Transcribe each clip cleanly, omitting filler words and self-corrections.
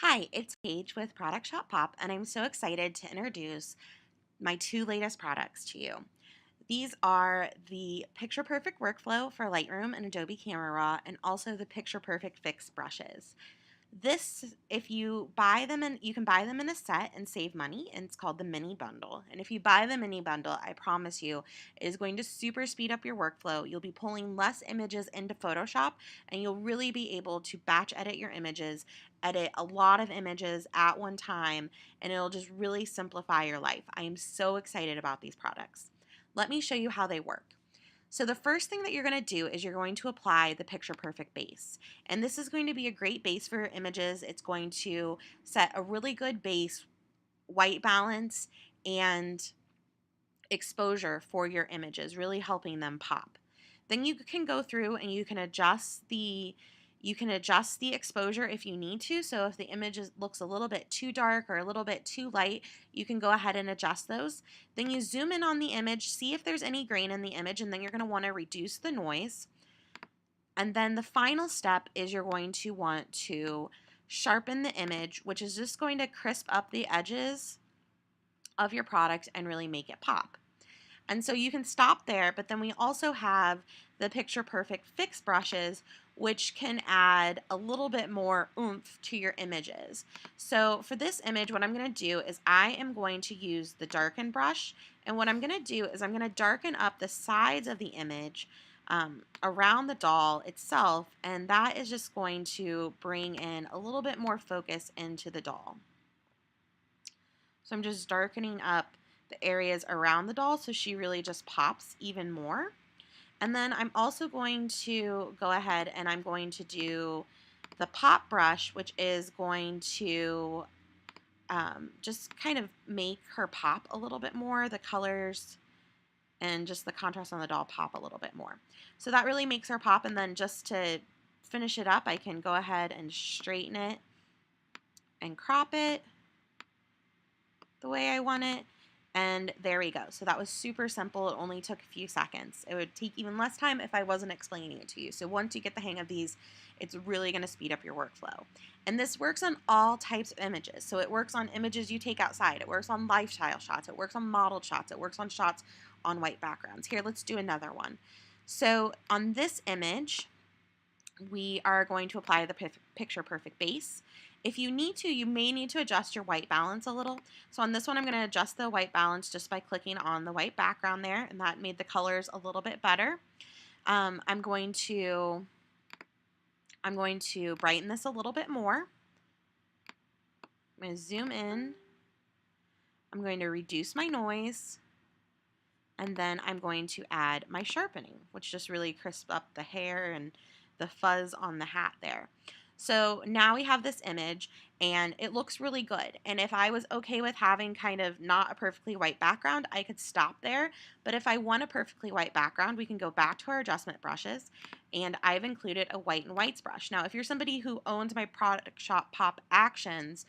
Hi, it's Paige with Product Shop Pop, and I'm so excited to introduce my two latest products to you. These are the Picture Perfect Workflow for Lightroom and Adobe Camera Raw, and also the Picture Perfect Fix brushes. If you buy them in, you can buy them in a set and save money, and it's called the mini bundle. And if you buy the mini bundle, I promise you, it is going to super speed up your workflow. You'll be pulling less images into Photoshop, and you'll really be able to batch edit your images, edit a lot of images at one time, and it'll just really simplify your life. I am so excited about these products. Let me show you how they work. So the first thing that you're going to do is you're going to apply the Picture Perfect base. And this is going to be a great base for your images. It's going to set a really good base, white balance, and exposure for your images, really helping them pop. Then you can go through and you can adjust the exposure if you need to. So if the looks a little bit too dark or a little bit too light, you can go ahead and adjust those. Then you zoom in on the image, see if there's any grain in the image, and then you're going to want to reduce the noise. And then the final step is you're going to want to sharpen the image, which is just going to crisp up the edges of your product and really make it pop. And so you can stop there, but then we also have the Picture Perfect Fix brushes, which can add a little bit more oomph to your images. So for this image, what I'm going to do is I am going to use the darken brush, and what I'm going to do is I'm going to darken up the sides of the image around the doll itself, and that is just going to bring in a little bit more focus into the doll. So I'm just darkening up the areas around the doll so she really just pops even more. And then I'm also going to go ahead and I'm going to do the pop brush, which is going to just kind of make her pop a little bit more, the colors and just the contrast on the doll pop a little bit more. So that really makes her pop, and then just to finish it up, I can go ahead and straighten it and crop it the way I want it. And there we go. So that was super simple. It only took a few seconds. It would take even less time if I wasn't explaining it to you. So once you get the hang of these, it's really going to speed up your workflow. And this works on all types of images. So it works on images you take outside. It works on lifestyle shots. It works on model shots. It works on shots on white backgrounds. Here, let's do another one. So on this image, we are going to apply the Picture Perfect base. If you need to, you may need to adjust your white balance a little. So on this one, I'm going to adjust the white balance just by clicking on the white background there, and that made the colors a little bit better. I'm going to brighten this a little bit more. I'm going to zoom in. I'm going to reduce my noise. And then I'm going to add my sharpening, which just really crisps up the hair and the fuzz on the hat there. So now we have this image and it looks really good. And if I was okay with having kind of not a perfectly white background, I could stop there. But if I want a perfectly white background, we can go back to our adjustment brushes, and I've included a white and whites brush. Now, if you're somebody who owns my Product Shop Pop Actions,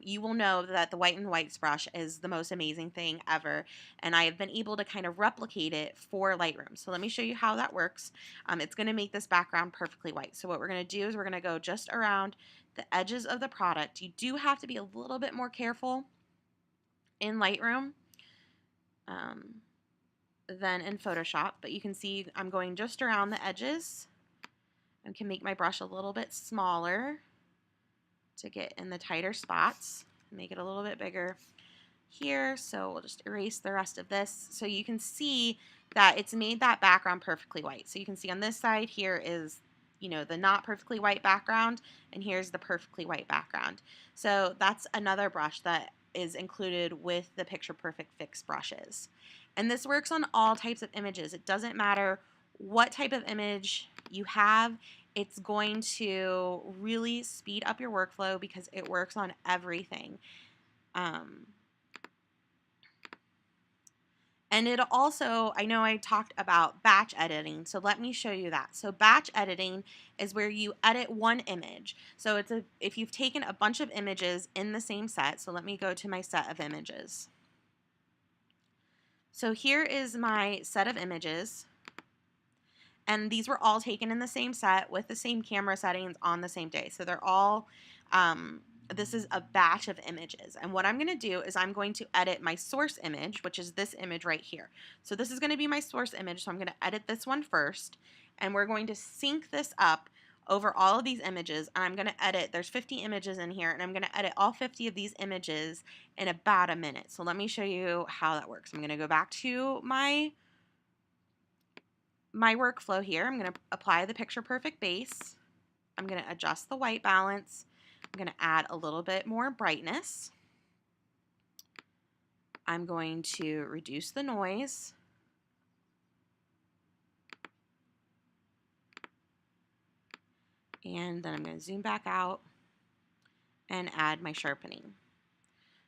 you will know that the white and whites brush is the most amazing thing ever, and I have been able to kind of replicate it for Lightroom. So let me show you how that works. It's going to make this background perfectly white. So what we're going to do is we're going to go just around the edges of the product. You do have to be a little bit more careful in Lightroom than in Photoshop, but you can see I'm going just around the edges. I can make my brush a little bit smaller to get in the tighter spots, make it a little bit bigger here. So we'll just erase the rest of this. So you can see that it's made that background perfectly white. So you can see on this side here is, the not perfectly white background, and here's the perfectly white background. So that's another brush that is included with the Picture Perfect Fix brushes. And this works on all types of images. It doesn't matter what type of image you have. It's going to really speed up your workflow because it works on everything. And it also, I know I talked about batch editing, so let me show you that. So batch editing is where you edit one image. So if you've taken a bunch of images in the same set, so let me go to my set of images. So here is my set of images, and these were all taken in the same set with the same camera settings on the same day. So they're all this is a batch of images. And what I'm going to do is I'm going to edit my source image, which is this image right here. So this is going to be my source image. So I'm going to edit this one first. And we're going to sync this up over all of these images. And I'm going to edit, there's 50 images in here. And I'm going to edit all 50 of these images in about a minute. So let me show you how that works. I'm going to go back to my workflow here. I'm going to apply the picture perfect base. I'm going to adjust the white balance. I'm going to add a little bit more brightness. I'm going to reduce the noise. And then I'm going to zoom back out and add my sharpening.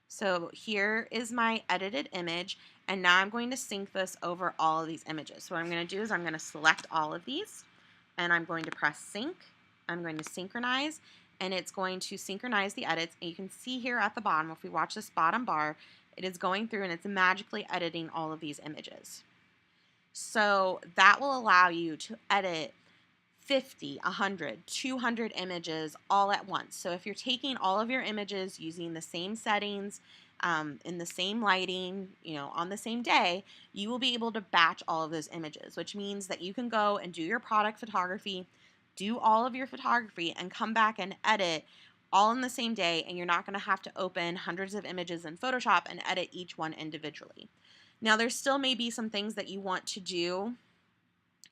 So here is my edited image, and now I'm going to sync this over all of these images. So what I'm going to do is I'm going to select all of these, and I'm going to press sync. I'm going to synchronize, and it's going to synchronize the edits. And you can see here at the bottom, if we watch this bottom bar, it is going through and it's magically editing all of these images. So that will allow you to edit 50, 100, 200 images all at once. So if you're taking all of your images using the same settings, in the same lighting, on the same day, you will be able to batch all of those images, which means that you can go and do your product photography, do all of your photography, and come back and edit all in the same day, and you're not going to have to open hundreds of images in Photoshop and edit each one individually. Now, there still may be some things that you want to do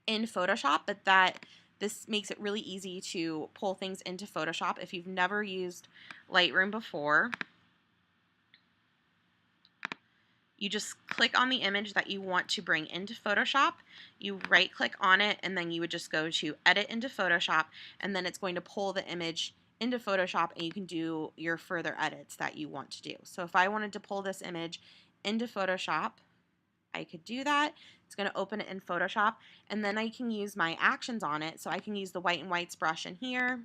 in Photoshop, but this makes it really easy to pull things into Photoshop. If you've never used Lightroom before, you just click on the image that you want to bring into Photoshop, you right click on it, and then you would just go to edit into Photoshop, and then it's going to pull the image into Photoshop, and you can do your further edits that you want to do. So if I wanted to pull this image into Photoshop, I could do that. It's going to open it in Photoshop, and then I can use my actions on it. So I can use the white and whites brush in here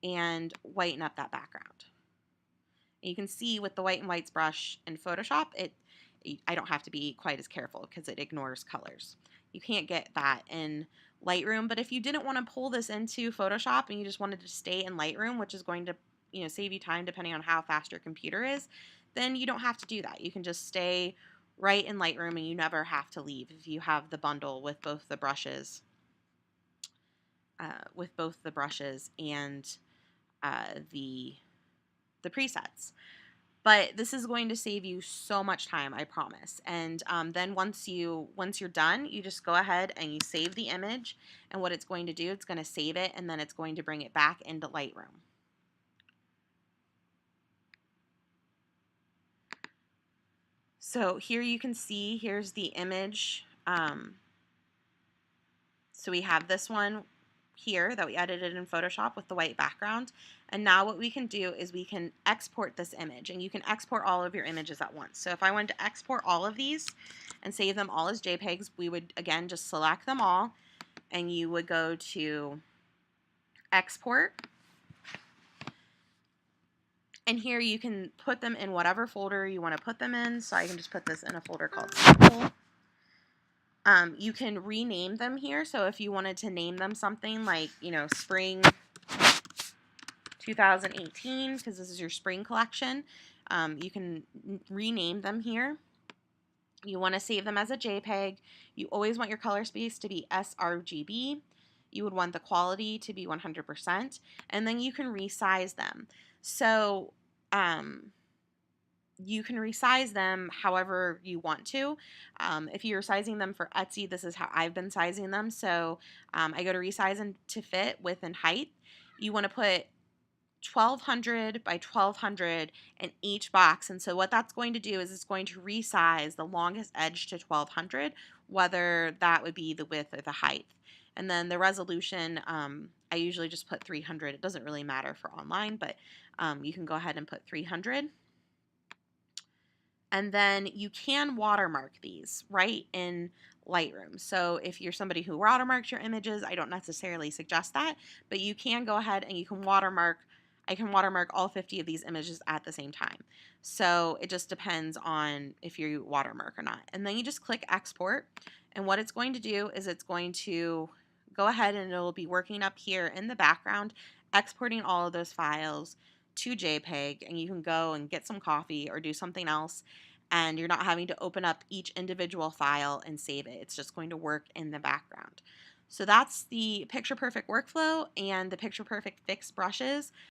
and whiten up that background. And you can see with the white and whites brush in Photoshop, I don't have to be quite as careful because it ignores colors. You can't get that in Lightroom, but if you didn't want to pull this into Photoshop and you just wanted to stay in Lightroom, which is going to save you time depending on how fast your computer is, then you don't have to do that. You can just stay right in Lightroom and you never have to leave if you have the bundle with both the brushes, and the presets. But this is going to save you so much time, I promise. And then once you're done, you just go ahead and you save the image. And what it's going to do, it's going to save it, and then it's going to bring it back into Lightroom. So here you can see, here's the image. So we have this one here that we edited in Photoshop with the white background. And now what we can do is we can export this image, and you can export all of your images at once. So if I wanted to export all of these and save them all as JPEGs, we would again just select them all, and you would go to export. And here you can put them in whatever folder you want to put them in. So I can just put this in a folder called sample. You can rename them here. So if you wanted to name them something like, spring 2018, because this is your spring collection, you can rename them here. You want to save them as a JPEG. You always want your color space to be sRGB. You would want the quality to be 100%, and then you can resize them. So you can resize them however you want to. If you're sizing them for Etsy, this is how I've been sizing them. So I go to resize and to fit width and height. You want to put 1200 by 1200 in each box, and so what that's going to do is it's going to resize the longest edge to 1200, whether that would be the width or the height. And then the resolution, I usually just put 300. It doesn't really matter for online, but you can go ahead and put 300. And then you can watermark these right in Lightroom. So if you're somebody who watermarks your images, I don't necessarily suggest that, but you can go ahead and you can watermark. I can watermark all 50 of these images at the same time. So it just depends on if you watermark or not. And then you just click export. And what it's going to do is it's going to go ahead and it'll be working up here in the background, exporting all of those files to JPEG, and you can go and get some coffee or do something else, and you're not having to open up each individual file and save it. It's just going to work in the background. So that's the Picture Perfect workflow and the Picture Perfect fix brushes.